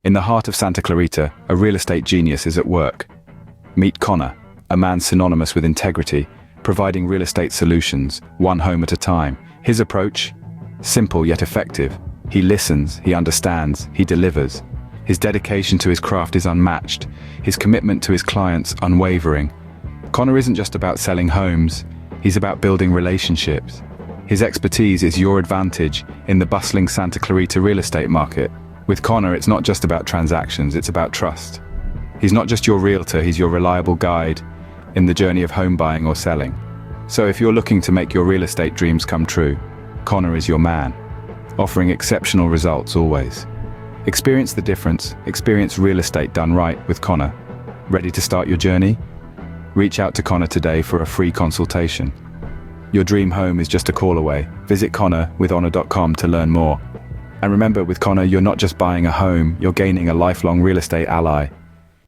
In the heart of Santa Clarita, a real estate genius is at work. Meet Connor, a man synonymous with integrity, providing real estate solutions, one home at a time. His approach? Simple yet effective. He listens, he understands, he delivers. His dedication to his craft is unmatched, his commitment to his clients unwavering. Connor isn't just about selling homes, he's about building relationships. His expertise is your advantage in the bustling Santa Clarita real estate market. With Connor, it's not just about transactions, it's about trust. He's not just your realtor, he's your reliable guide in the journey of home buying or selling. So if you're looking to make your real estate dreams come true, Connor is your man, offering exceptional results always. Experience the difference, experience real estate done right with Connor. Ready to start your journey? Reach out to Connor today for a free consultation. Your dream home is just a call away. Visit connorwithhonor.com to learn more. And remember, with Connor, you're not just buying a home, you're gaining a lifelong real estate ally.